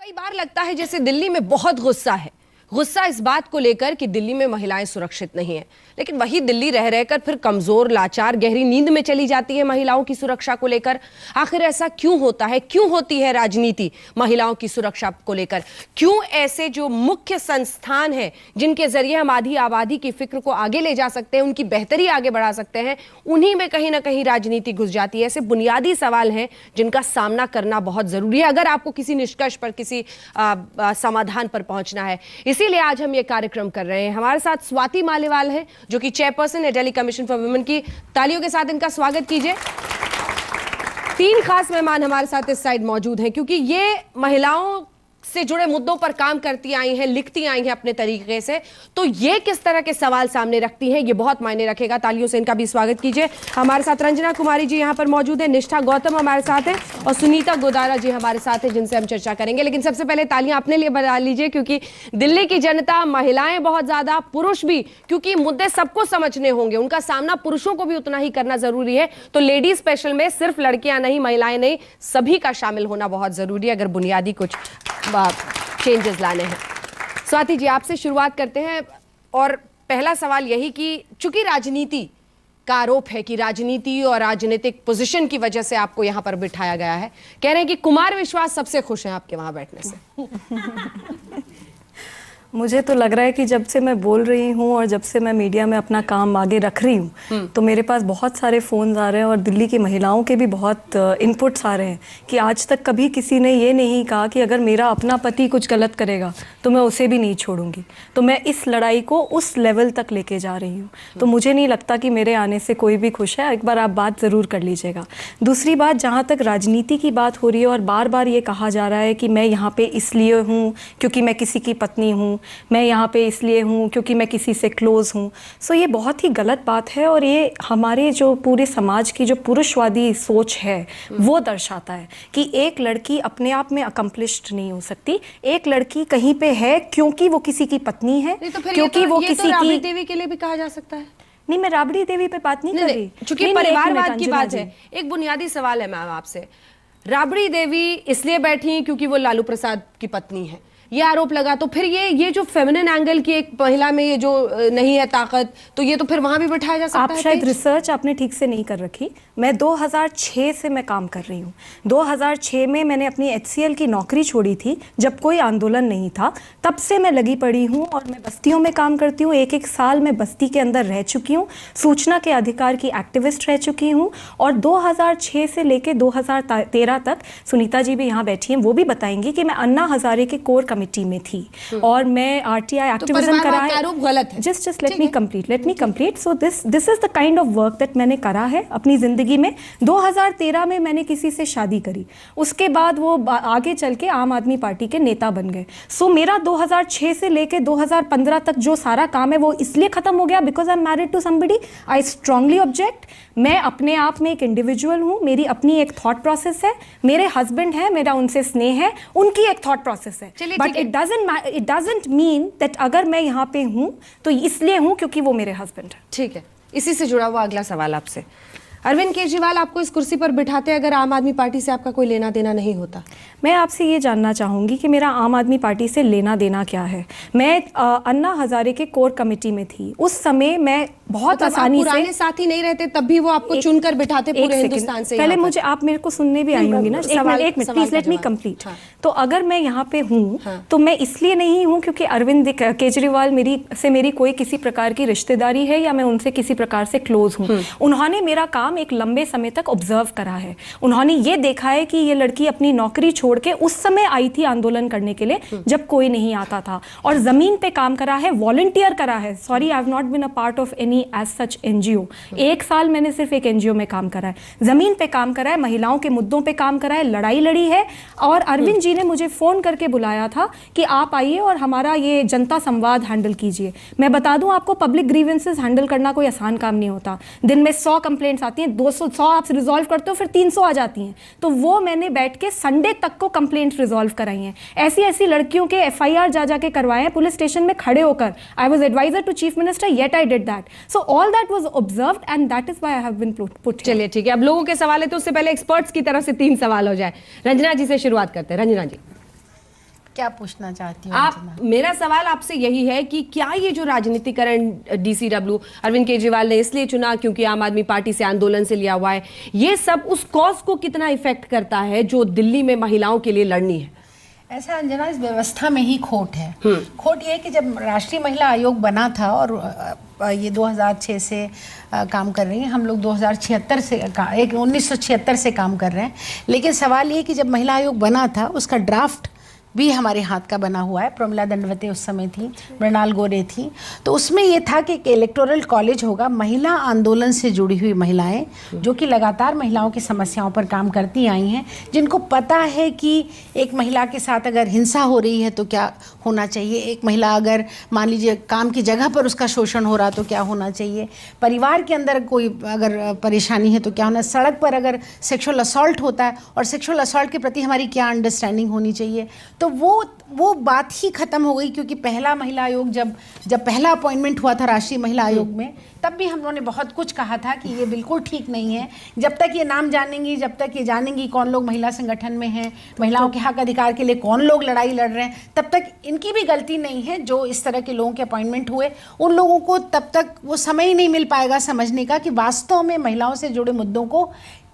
कई बार लगता है जैसे दिल्ली में बहुत गुस्सा है। गुस्सा इस बात को लेकर कि दिल्ली में महिलाएं सुरक्षित नहीं हैं, लेकिन वही दिल्ली रह रहकर फिर कमजोर, लाचार, गहरी नींद में चली जाती है महिलाओं की सुरक्षा को लेकर। आखिर ऐसा क्यों होता है? क्यों होती है राजनीति महिलाओं की सुरक्षा को लेकर? क्यों ऐसे जो मुख्य संस्थान हैं जिनके जरिए हम आधी आबादी की फिक्र को आगे ले जा सकते हैं, उनकी बेहतरी आगे बढ़ा सकते हैं, उन्हीं में कहीं ना कहीं राजनीति घुस जाती है। ऐसे बुनियादी सवाल हैं जिनका सामना करना बहुत जरूरी है अगर आपको किसी निष्कर्ष पर, किसी समाधान पर पहुंचना है। इसीलिए आज हम ये कार्यक्रम कर रहे हैं। हमारे साथ स्वाति मालीवाल है जो कि चेयरपर्सन है दिल्ली कमीशन फॉर वुमेन की। तालियों के साथ इनका स्वागत कीजिए। तीन खास मेहमान हमारे साथ इस साइड मौजूद हैं क्योंकि ये महिलाओं से जुड़े मुद्दों पर काम करती आई हैं, लिखती आई हैं अपने तरीके से, तो ये किस तरह के सवाल सामने रखती हैं, ये बहुत मायने रखेगा। तालियों से इनका भी स्वागत कीजिए। हमारे साथ रंजना कुमारी जी यहाँ पर मौजूद है, निष्ठा गौतम हमारे साथ है और सुनीता गोदारा जी हमारे साथ है, जिनसे हम चर्चा करेंगे। लेकिन सबसे पहले तालियां अपने लिए बजा लीजिए क्योंकि दिल्ली की जनता, महिलाएं बहुत ज्यादा, पुरुष भी, क्योंकि मुद्दे सबको समझने होंगे, उनका सामना पुरुषों को भी उतना ही करना जरूरी है। तो लेडीज स्पेशल में सिर्फ लड़कियां नहीं, महिलाएं नहीं, सभी का शामिल होना बहुत जरूरी है अगर बुनियादी कुछ चेंजेस लाने हैं। स्वाति जी, आपसे शुरुआत करते हैं और पहला सवाल यही कि चूंकि राजनीति का आरोप है कि राजनीति और राजनीतिक पोजीशन की वजह से आपको यहां पर बिठाया गया है, कह रहे हैं कि कुमार विश्वास सबसे खुश हैं आपके वहां बैठने से। मुझे तो लग रहा है कि जब से मैं बोल रही हूँ और जब से मैं मीडिया में अपना काम आगे रख रही हूँ तो मेरे पास बहुत सारे फ़ोन्स आ रहे हैं और दिल्ली की महिलाओं के भी बहुत इनपुट्स आ रहे हैं कि आज तक कभी किसी ने ये नहीं कहा कि अगर मेरा अपना पति कुछ गलत करेगा तो मैं उसे भी नहीं छोड़ूंगी। तो मैं इस लड़ाई को उस लेवल तक लेके जा रही हूँ। तो मुझे नहीं लगता कि मेरे आने से कोई भी खुश है। एक बार आप बात ज़रूर कर लीजिएगा। दूसरी बात, जहाँ तक राजनीति की बात हो रही है और बार बार ये कहा जा रहा है कि मैं यहाँ पर इसलिए हूँ क्योंकि मैं किसी की पत्नी हूँ, मैं यहाँ पे इसलिए हूँ क्योंकि मैं किसी से क्लोज़ हूँ। सो ये बहुत ही गलत बात है और ये हमारे जो पूरे समाज की जो पुरुषवादी सोच है वो दर्शाता है कि एक लड़की अपने आप में अकम्प्लिश्ड नहीं हो सकती। एक लड़की कहीं पे है क्योंकि वो किसी की पत्नी है, तो क्योंकि वो किसी की देवी के लिए भी कहा जा सकता है। नहीं, मैं राबड़ी देवी पे बात नहीं कर रही, चूंकि परिवारवाद की बात है। एक बुनियादी सवाल है मैम आपसे, राबड़ी देवी इसलिए बैठी क्योंकि वो लालू प्रसाद की पत्नी है, ये आरोप लगा, तो फिर ये जो फेमिनिन एंगल की एक महिला में ये जो नहीं है ताकत, तो ये तो फिर वहां भी बैठाया जा सकता है। आप शायद रिसर्च आपने ठीक से नहीं कर रखी। मैं 2006 से मैं काम कर रही हूँ। 2006 में मैंने अपनी HCL की नौकरी छोड़ी थी जब कोई आंदोलन नहीं था। तब से मैं लगी पड़ी हूँ और मैं बस्तियों में काम करती हूँ। एक साल मैं बस्ती के अंदर रह चुकी हूँ, सूचना के अधिकार की एक्टिविस्ट रह चुकी हूँ और 2006 से लेके 2013 तक, सुनीता जी भी यहाँ बैठी हैं, वो भी बताएंगी कि मैं अन्ना हजारे के कोर कमेटी में थी और मैं RTI एक्टिविज्म करा है। गलत है। Just let me complete. So this is the kind of work that मैंने करा है अपनी जिंदगी में। 2013 में मैंने किसी से शादी करी, उसके बाद वो आगे चल के आम आदमी पार्टी के नेता बन गए। सो मेरा 2006 से लेके 2015 तक जो सारा काम है वो इसलिए खत्म हो गया because I am married to somebody. I strongly object. मैं अपने आप में एक इंडिविजुअल हूँ, मेरी अपनी एक थॉट प्रोसेस है, मेरे हस्बैंड है, मेरा उनसे स्नेह है, उनकी एक थॉट प्रोसेस है। But it doesn't mean that अगर मैं यहाँ पे हूँ तो इसलिए हूँ क्योंकि वो मेरे हस्बैंड है। ठीक है, इसी से जुड़ा हुआ अगला सवाल आपसे। अरविंद केजरीवाल आपको इस कुर्सी पर बिठाते अगर आम आदमी पार्टी से आपका कोई लेना देना नहीं होता? मैं आपसे ये जानना चाहूँगी कि मेरा आम आदमी पार्टी से लेना देना क्या है। मैं अन्ना हजारे के कोर कमेटी में थी। उस समय मैं बहुत आसानी से, पुराने साथी नहीं रहते तब भी वो आपको चुनकर बिठाते पूरे हिंदुस्तान से। पहले मुझे, आप मेरे को सुनने भी आई होंगी ना, एक minute please let me complete. तो अगर मैं यहाँ पे हूँ तो मैं इसलिए नहीं हूँ क्योंकि अरविंद केजरीवाल मेरी कोई किसी प्रकार की रिश्तेदारी है या मैं उनसे किसी प्रकार से क्लोज हूँ। उन्होंने मेरा काम एक लंबे समय तक ऑब्जर्व करा है। उन्होंने ये देखा है कि ये लड़की अपनी नौकरी छोड़ के उस समय आई थी आंदोलन करने के लिए जब कोई नहीं आता था और जमीन पे काम करा है, वॉलंटियर करा है। Sorry, I have not been a part of any as such NGO। एक साल मैंने सिर्फ एक NGO में काम करा है, जमीन पे काम करा है, महिलाओं के मुद्दों पे काम करा है, लड़ाई लड़ी है। और अरविंद जी ने मुझे फोन करके बुलाया था कि आप आइए और हमारा ये जनता संवाद हैंडल कीजिए। मैं बता दूं आपको, पब्लिक ग्रीवेंसेस हैंडल करना कोई आसान काम नहीं होता। दिन में 100 कंप्लेंट्स आती हैं, 200 आप रिजॉल्व करते हो, फिर 300 आ जाती हैं। तो वो मैंने बैठ के संडे तक को कंप्लेंट्स रिजॉल्व कराई हैं। ऐसी लड़कियों के FIR जा के करवाए हैं पुलिस स्टेशन में खड़े होकर। I was adviser to chief minister yet I did that. So all that was observed and that is why I have been put. चलिए ठीक है, अब लोगों के सवाल है तो उससे पहले एक्सपर्ट्स की तरफ से 3 सवाल हो जाए। रंजना जी से शुरुआत करते हैं। रंजना जी, क्या पूछना चाहती हूँ? आप, मेरा सवाल आपसे यही है कि क्या ये जो राजनीतिकरण डीसीडब्ल्यू अरविंद केजरीवाल ने इसलिए चुना क्योंकि आम आदमी पार्टी से आंदोलन से लिया हुआ है, ये सब उस कॉज को कितना इफेक्ट करता है जो दिल्ली में महिलाओं के लिए लड़नी है? ऐसा अंजना, इस व्यवस्था में ही खोट है। खोट ये है कि जब राष्ट्रीय महिला आयोग बना था और ये 2006 से काम कर रही हैं, हम लोग 2076 से 1976 से काम कर रहे हैं, लेकिन सवाल ये कि जब महिला आयोग बना था उसका ड्राफ्ट भी हमारे हाथ का बना हुआ है। प्रमिला दंडवते उस समय थी, मृणाल गोरे थी, तो उसमें ये था कि एक इलेक्टोरल कॉलेज होगा, महिला आंदोलन से जुड़ी हुई महिलाएं जो कि लगातार महिलाओं की समस्याओं पर काम करती आई हैं, जिनको पता है कि एक महिला के साथ अगर हिंसा हो रही है तो क्या होना चाहिए, एक महिला अगर मान लीजिए काम की जगह पर उसका शोषण हो रहा तो क्या होना चाहिए, परिवार के अंदर कोई अगर परेशानी है तो क्या होना, सड़क पर अगर सेक्सुअल असॉल्ट होता है और सेक्सुअल असॉल्ट के प्रति हमारी क्या अंडरस्टैंडिंग होनी चाहिए। तो वो बात ही खत्म हो गई, क्योंकि पहला महिला आयोग जब पहला अपॉइंटमेंट हुआ था राष्ट्रीय महिला आयोग में, तब भी हम लोगों ने बहुत कुछ कहा था कि ये बिल्कुल ठीक नहीं है। जब तक ये नाम जानेंगी, जब तक ये जानेंगी कौन लोग महिला संगठन में हैं, महिलाओं के हक अधिकार के लिए कौन लोग लड़ाई लड़ रहे हैं, तब तक इनकी भी गलती नहीं है जो इस तरह के लोगों के अपॉइंटमेंट हुए। उन लोगों को तब तक वो समय ही नहीं मिल पाएगा समझने का कि वास्तव में महिलाओं से जुड़े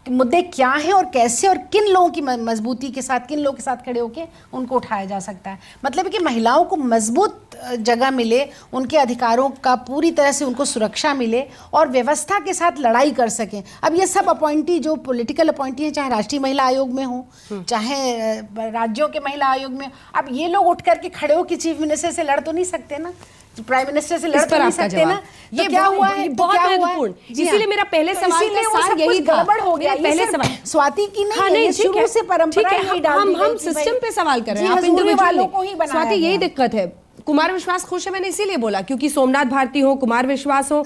मुद्दे क्या हैं और कैसे और किन लोगों की मजबूती के साथ, किन लोगों के साथ खड़े होकर उनको उठाया जा सकता है। मतलब कि महिलाओं को मजबूत जगह मिले, उनके अधिकारों का पूरी तरह से उनको सुरक्षा मिले और व्यवस्था के साथ लड़ाई कर सकें। अब ये सब अपॉइंटी जो पॉलिटिकल अपॉइंटी हैं, चाहे राष्ट्रीय महिला आयोग में हो, चाहे राज्यों के महिला आयोग में, अब ये लोग उठ करके खड़े हो कि चीफ मिनिस्टर से लड़ तो नहीं सकते ना, प्राइम मिनिस्टर से लड़ तो नहीं सकते ना। ये क्या हुआ है, बहुत महत्वपूर्ण, इसीलिए मेरा पहले सवाल का सार यही था। गड़बड़ हो गया। पहले सवाल स्वाति की नहीं, हाँ, नहीं शुरू से परंपरा नहीं डाल, हम सिस्टम पे सवाल कर रहे हैं, आप इंडिविजुअल को ही बनाया। स्वाति यही दिक्कत है। कुमार विश्वास खुश है, मैंने इसीलिए बोला क्योंकि सोमनाथ भारती हो, कुमार विश्वास हो,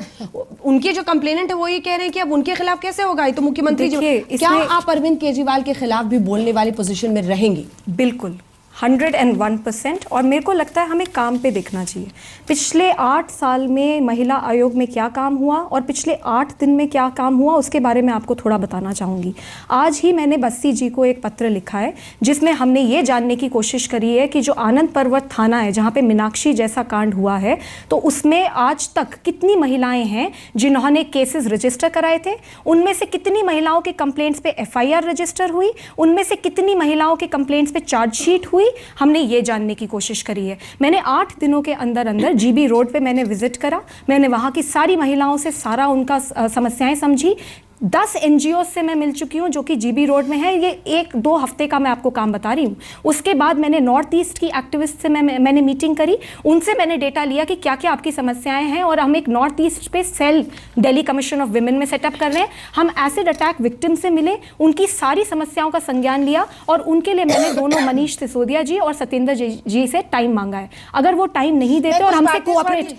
उनके जो कंप्लेनेंट है वो ये कह रहे हैं कि अब उनके खिलाफ कैसे होगा, ये तो मुख्यमंत्री जी। क्या आप अरविंद केजरीवाल के खिलाफ भी बोलने वाली पोजीशन में रहेंगी? बिल्कुल 101%। और मेरे को लगता है हमें काम पे देखना चाहिए। पिछले 8 साल में महिला आयोग में क्या काम हुआ और पिछले 8 दिन में क्या काम हुआ, उसके बारे में आपको थोड़ा बताना चाहूँगी। आज ही मैंने बस्सी जी को एक पत्र लिखा है जिसमें हमने ये जानने की कोशिश करी है कि जो आनंद पर्वत थाना है जहाँ पे मीनाक्षी जैसा कांड हुआ है, तो उसमें आज तक कितनी महिलाएं हैं जिन्होंने केसेस रजिस्टर कराए थे, उनमें से कितनी महिलाओं के कंप्लेंट्स पे FIR रजिस्टर हुई, उनमें से कितनी महिलाओं के कंप्लेंट्स पे चार्जशीट हुई, हमने ये जानने की कोशिश करी है। मैंने 8 दिनों के अंदर GB रोड पे मैंने विजिट करा, मैंने वहाँ की सारी महिलाओं से सारा उनका समस्याएं समझी। 10 NGO से मैं मिल चुकी हूँ जो कि GB रोड में है। ये 1-2 हफ्ते का मैं आपको काम बता रही हूँ। उसके बाद मैंने नॉर्थ ईस्ट की एक्टिविस्ट से मैंने मीटिंग करी, उनसे मैंने डेटा लिया कि क्या क्या आपकी समस्याएं हैं, और हम एक नॉर्थ ईस्ट पे cell Delhi commission of women में सेटअप कर रहे हैं। हम एसिड अटैक विक्टिम से मिले, उनकी सारी समस्याओं का संज्ञान लिया और उनके लिए मैंने दोनों मनीष सिसोदिया जी और सत्येंद्र जी से टाइम मांगा है। अगर वो टाइम नहीं देते और हमसे कोऑपरेट,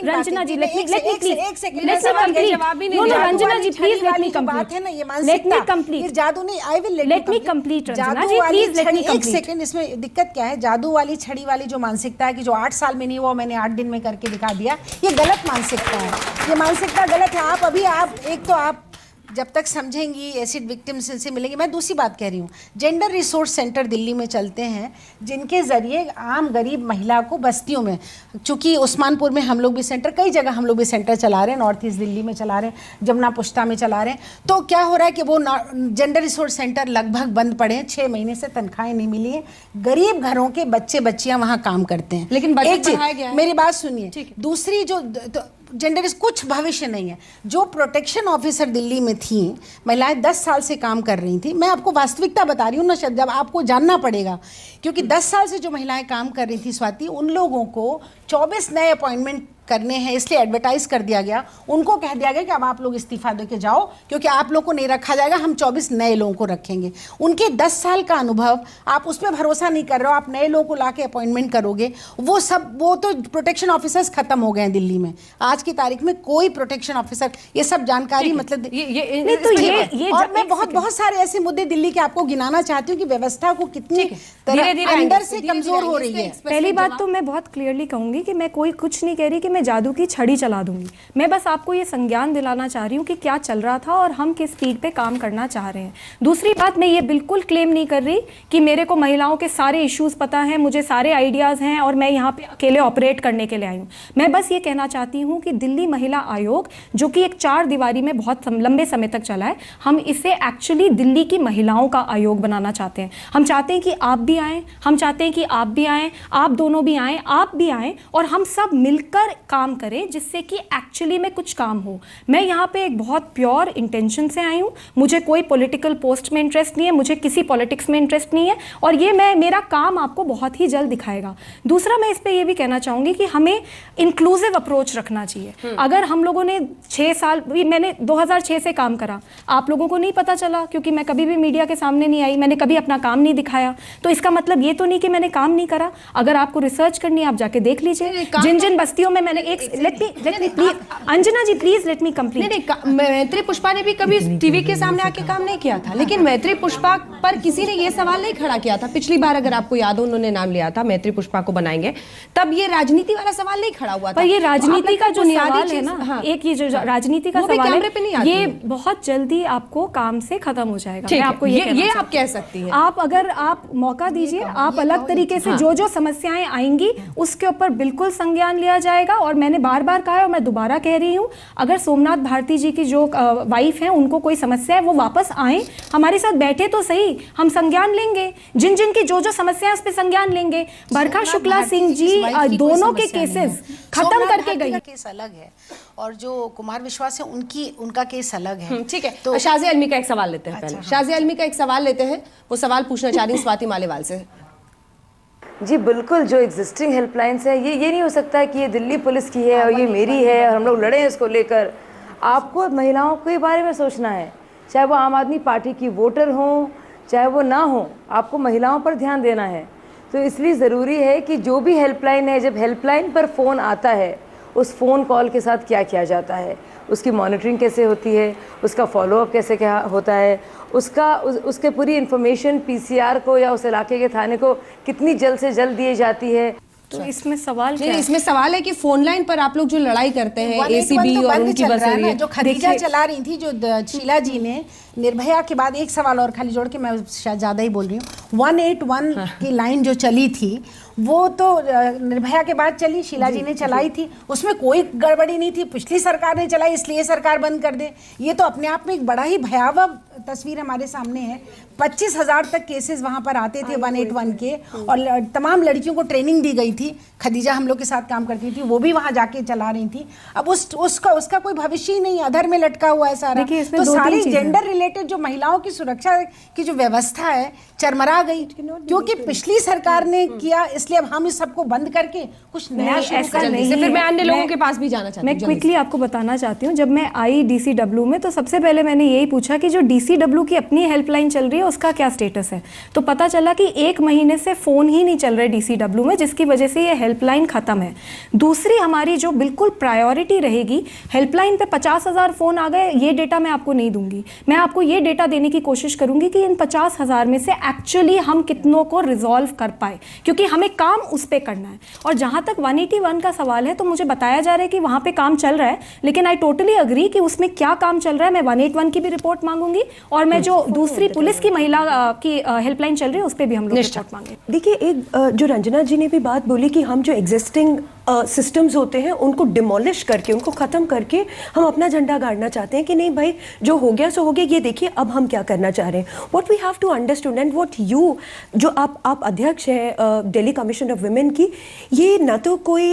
रंजना जी रंजना जी प्लीज बात है ना, ये मानसिकता, ये जादू नहीं। I will let me complete Ranjana ji, please let me complete. एक सेकंड, इसमें दिक्कत क्या है? जादू वाली छड़ी वाली जो मानसिकता है कि जो 8 साल में नहीं हुआ मैंने 8 दिन में करके दिखा दिया, ये गलत मानसिकता है। ये मानसिकता गलत है। आप एक तो आप जब तक समझेंगी एसिड विक्टिम्स से मिलेंगे। मैं दूसरी बात कह रही हूँ, जेंडर रिसोर्स सेंटर दिल्ली में चलते हैं जिनके ज़रिए आम गरीब महिला को बस्तियों में, चूँकि उस्मानपुर में हम लोग भी सेंटर, कई जगह हम लोग भी सेंटर चला रहे हैं, नॉर्थ ईस्ट दिल्ली में चला रहे हैं, जमुना पुष्टा में चला रहे हैं, तो क्या हो रहा है कि वो जेंडर रिसोर्स सेंटर लगभग बंद पड़े हैं। 6 महीने से तनख्वाहें नहीं मिली हैं। गरीब घरों के बच्चे बच्चियाँ वहाँ काम करते हैं, लेकिन बजट बढ़ाया गया है। मेरी बात सुनिए। दूसरी जो जेंडर कुछ भविष्य नहीं है। जो प्रोटेक्शन ऑफिसर दिल्ली में थी महिलाएं 10 साल से काम कर रही थी। मैं आपको वास्तविकता बता रही हूँ ना, जब आपको जानना पड़ेगा, क्योंकि 10 साल से जो महिलाएं काम कर रही थी स्वाति, उन लोगों को 24 नए अपॉइंटमेंट करने हैं, इसलिए एडवर्टाइज कर दिया गया। उनको कह दिया गया कि अब आप लोग इस्तीफा दे के जाओ क्योंकि आप लोग को नहीं रखा जाएगा, हम 24 नए लोगों को रखेंगे। उनके 10 साल का अनुभव, आप उस पर भरोसा नहीं कर रहे हो, आप नए लोगों को ला के अपॉइंटमेंट करोगे। वो तो प्रोटेक्शन ऑफिसर्स खत्म हो गए दिल्ली में। आज की तारीख में कोई प्रोटेक्शन ऑफिसर, ये सब जानकारी मतलब ये और मैं बहुत सारे ऐसे मुद्दे दिल्ली के आपको गिनाना चाहती हूँ कि व्यवस्था को कितनी तरह अंदर से कमजोर हो रही है। पहली बात तो मैं बहुत क्लियरली कहूंगी कि मैं कुछ नहीं कह रही कि मैं जादू की छड़ी चला दूंगी। मैं बस आपको ये संज्ञान दिलाना चाह रही हूँ कि क्या चल रहा था और हम किस स्पीड पे काम करना चाह रहे हैं। दूसरी बात, मैं ये बिल्कुल क्लेम नहीं कर रही कि मेरे को महिलाओं के सारे इश्यूज़ पता हैं, मुझे सारे आइडियाज़ हैं और मैं यहाँ पे अकेले ऑपरेट करने के लिए आई हूँ। मैं बस ये कहना चाहती हूँ कि दिल्ली महिला आयोग, जो कि एक 4 दीवारी में बहुत लंबे समय तक चला है, हम इसे एक्चुअली दिल्ली की महिलाओं का आयोग बनाना चाहते हैं। हम चाहते हैं कि आप भी आएँ, हम चाहते हैं कि आप भी आएँ, आप दोनों भी आएँ, आप भी आएँ और हम सब मिलकर काम करें जिससे कि एक्चुअली में कुछ काम हो। मैं यहाँ पे एक बहुत प्योर इंटेंशन से आई हूँ, मुझे कोई पॉलिटिकल पोस्ट में इंटरेस्ट नहीं है, मुझे किसी पॉलिटिक्स में इंटरेस्ट नहीं है और ये मेरा काम आपको बहुत ही जल्द दिखाएगा। दूसरा, मैं इस पे ये भी कहना चाहूँगी कि हमें इंक्लूसिव अप्रोच रखना चाहिए। अगर हम लोगों ने 6 साल, मैंने 2006 से काम करा, आप लोगों को नहीं पता चला क्योंकि मैं कभी भी मीडिया के सामने नहीं आई, मैंने कभी अपना काम नहीं दिखाया, तो इसका मतलब ये तो नहीं कि मैंने काम नहीं करा। अगर आपको रिसर्च करनी है आप जाके देख लीजिए जिन जिन बस्तियों में मैंने एक let me please Anjana ji please let me complete. नहीं, मैत्री पुष्पा ने भी कभी टीवी के सामने आके काम नहीं किया था, लेकिन मैत्री पुष्पा पर किसी ने ये सवाल नहीं खड़ा किया था। पिछली बार अगर आपको याद हो, उन्होंने नाम लिया था मैत्री पुष्पा को बनाएंगे, तब ये राजनीति वाला सवाल नहीं खड़ा हुआ था। पर ये राजनीति का जो सवाल है ना, हाँ, एक ये जो राजनीति का सवाल है, ये बहुत जल्दी आपको काम से खत्म हो जाएगा। मैं आपको ये आप कह सकती हैं। आप अगर आप मौका दीजिए, आप अलग तरीके से जो समस्याएं आएंगी उसके ऊपर बिल्कुल संज्ञान लिया जाएगा। और मैंने बार बार कहा है और मैं दोबारा कह रही हूँ, अगर सोमनाथ भारती जी की जो वाइफ हैं उनको कोई समस्या है, वो वापस आए, हमारे साथ बैठे तो सही, हम संज्ञान लेंगे, जिन जिन की जो समस्या है उस पर संज्ञान लेंगे। बरखा शुक्ला सिंह जी दोनों के केसेस खत्म करके गई। केस अलग है और जो कुमार विश्वास है उनका केस अलग है। ठीक है, तो शाज़िया आलमी का एक सवाल लेते हैं। पहले शाज़िया आलमी का एक सवाल लेते हैं, वो सवाल पूछना चाह रही स्वाति मालेवाल से। जी बिल्कुल, जो एग्जिस्टिंग हेल्पलाइंस है ये नहीं हो सकता है कि ये दिल्ली पुलिस की है और ये मेरी है और हम लोग लड़े हैं इसको लेकर। आपको महिलाओं के बारे में सोचना है, चाहे वो आम आदमी पार्टी की वोटर हो चाहे वो ना हो, आपको महिलाओं पर ध्यान देना है। तो इसलिए ज़रूरी है कि जो भी हेल्पलाइन है, जब हेल्पलाइन पर फ़ोन आता है उस फ़ोन कॉल के साथ क्या किया जाता है, उसकी मॉनिटरिंग कैसे होती है, उसका फॉलोअप कैसे क्या होता है, उसके पूरी इन्फॉर्मेशन पीसीआर को या उस इलाके के थाने को कितनी जल्द से जल्द दी जाती है। तो इसमें सवाल क्या है? इसमें सवाल है कि फोन लाइन पर आप लोग जो लड़ाई करते हैं एसीबी और उनकी वजह जो खदीजा चला रही थी, जो शीला जी ने निर्भया के बाद, एक सवाल और खाली जोड़ के, मैं शायद ज़्यादा ही बोल रही हूँ, 181 की लाइन जो चली थी वो तो निर्भया के बाद चली, शीला जी ने चलाई थी, उसमें कोई गड़बड़ी नहीं थी, पिछली सरकार ने चलाई इसलिए सरकार बंद कर दे। ये तो अपने आप में एक बड़ा ही भयावह तस्वीर हमारे सामने है। 25,000 तक केसेस वहाँ पर आते थे 181 के, और तमाम लड़कियों को ट्रेनिंग दी गई थी। खदीजा हम लोग के साथ काम करती थी, वो भी वहाँ जाके चला रही थी। अब उसका कोई भविष्य ही नहीं, अधर में लटका हुआ है सारा। तो सारी जेंडर रिलेटेड जो महिलाओं की सुरक्षा की जो व्यवस्था है चरमरा गई, क्योंकि पिछली सरकार ने किया, इसलिए अब हम इस सबको बंद करके कुछ नया शुरू कर नहीं। फिर मैं अन्य लोगों के पास भी जाना चाहती हूँ। मैं क्विकली आपको बताना चाहती हूँ, जब मैं आई डीसीडब्ल्यू में तो सबसे पहले मैंने यही पूछा कि जो डीसीडब्ल्यू की अपनी हेल्पलाइन चल रही है उसका क्या स्टेटस है। तो पता चला कि 1 महीने से फ़ोन ही नहीं चल रहे डीसीडब्ल्यू में, जिसकी वजह से ये हेल्पलाइन ख़त्म है। दूसरी हमारी जो बिल्कुल प्रायोरिटी रहेगी, हेल्पलाइन पे 50,000 फ़ोन आ गए, ये डेटा मैं आपको नहीं दूंगी। मैं आपको ये डेटा देने की कोशिश करूंगी कि इन 50,000 में से एक्चुअली हम कितनों को रिजॉल्व कर पाए, क्योंकि हमें काम उस पर करना है। और जहाँ तक 181 का सवाल है, तो मुझे बताया जा रहा है कि वहाँ पे काम चल रहा है, लेकिन आई टोटली अग्री कि उसमें क्या काम चल रहा है। मैं 181 की भी रिपोर्ट मांगूंगी और मैं जो दूसरी पुलिस की महिला की हेल्पलाइन चल रही है उस पर भी हम लोग रिपोर्ट मांगे। देखिए, एक जो रंजना जी ने भी बात बोली कि हम जो एग्जिस्टिंग सिस्टम्स होते हैं उनको डिमोलिश करके, उनको ख़त्म करके हम अपना झंडा गाड़ना चाहते हैं कि नहीं भाई जो हो गया सो हो गया, ये देखिए अब हम क्या करना चाह रहे हैं। What we have to understand and what you, जो आप अध्यक्ष हैं दिल्ली कमीशन ऑफ वुमेन की, ये ना तो कोई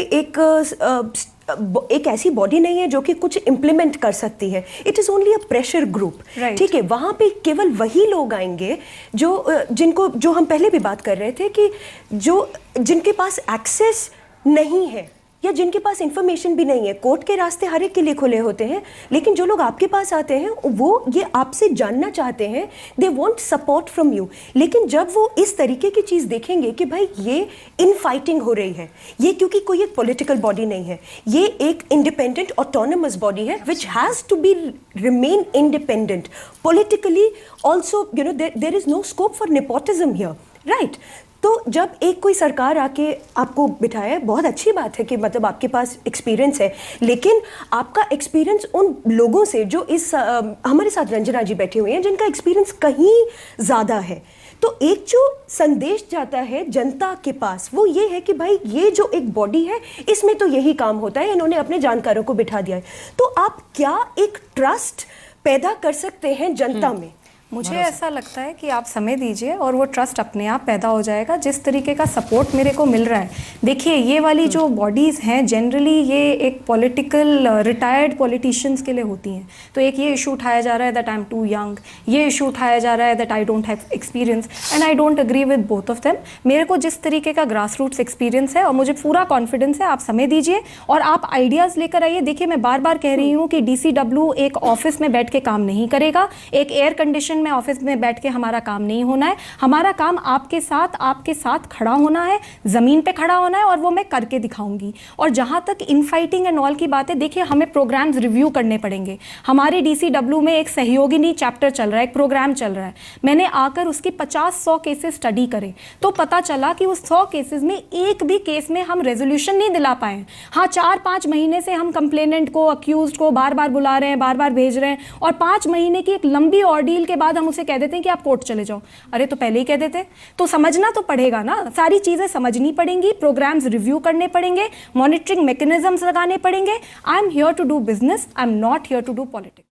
एक ऐसी बॉडी नहीं है जो कि कुछ इम्प्लीमेंट कर सकती है। It is only a pressure group, ठीक है। वहाँ पे केवल वही लोग आएंगे जो हम पहले भी बात कर रहे थे कि जिनके पास एक्सेस नहीं है या जिनके पास इंफॉर्मेशन भी नहीं है। कोर्ट के रास्ते हर एक के लिए खुले होते हैं, लेकिन जो लोग आपके पास आते हैं वो ये आपसे जानना चाहते हैं, they want support from you. लेकिन जब वो इस तरीके की चीज़ देखेंगे कि भाई ये इन फाइटिंग हो रही है, ये क्योंकि कोई एक पॉलिटिकल बॉडी नहीं है, ये एक इंडिपेंडेंट ऑटोनमस बॉडी है which has to be remain independent politically also, you know, there is no scope for nepotism here, right. तो जब एक कोई सरकार आके आपको बिठाए, बहुत अच्छी बात है कि मतलब आपके पास एक्सपीरियंस है, लेकिन आपका एक्सपीरियंस उन लोगों से जो इस हमारे साथ रंजना जी बैठी हुई हैं जिनका एक्सपीरियंस कहीं ज़्यादा है, तो एक जो संदेश जाता है जनता के पास वो ये है कि भाई ये जो एक बॉडी है इसमें तो यही काम होता है, इन्होंने अपने जानकारों को बिठा दिया है। तो आप क्या एक ट्रस्ट पैदा कर सकते हैं जनता में? मुझे ऐसा लगता है कि आप समय दीजिए और वो ट्रस्ट अपने आप पैदा हो जाएगा। जिस तरीके का सपोर्ट मेरे को मिल रहा है, देखिए ये वाली जो बॉडीज़ हैं जनरली ये एक पॉलिटिकल रिटायर्ड पॉलिटिशियंस के लिए होती हैं। तो एक ये इशू उठाया जा रहा है that I am too young, ये इशू उठाया जा रहा है that I don't have experience, and I don't agree with both of them. मेरे को जिस तरीके का ग्रास रूट्स एक्सपीरियंस है और मुझे पूरा कॉन्फिडेंस है, आप समय दीजिए और आप आइडियाज़ लेकर आइए। देखिए मैं बार बार कह रही हूँ कि DCW एक ऑफिस में बैठ के काम नहीं करेगा, एक एयर कंडीशन में ऑफिस में बैठ के हमारा काम नहीं होना है। हमारा काम आपके साथ खड़ा होना है, ज़मीन पे खड़ा होना है, और वो मैं करके दिखाऊंगी। और जहाँ तक इनफाइटिंग एंड ऑल की बात है, देखिए हमें प्रोग्राम्स रिव्यू करने पड़ेंगे। हमारे DCW में एक सहयोगिनी चैप्टर चल रहा है, एक प्रोग्राम चल रहा है। मैंने आकर उसकी 50-100 केसेस स्टडी करे तो पता चला कि उस 100 केसेस में एक भी केस में हम रेजोल्यूशन नहीं दिला पाए। हाँ, 4-5 महीने से हम कंप्लेनेंट को, अक्यूज्ड को बार बार बुला रहे हैं, बार बार भेज रहे हैं, और 5 महीने की एक लंबी ऑर्डील के बाद हम उसे कह देते हैं कि आप कोर्ट चले जाओ। अरे तो पहले ही कह देते। तो समझना तो पड़ेगा ना, सारी चीजें समझनी पड़ेंगी, प्रोग्राम्स रिव्यू करने पड़ेंगे, मॉनिटरिंग मैकेनिज्म्स लगाने पड़ेंगे। I am here to do business, I am not here to do politics.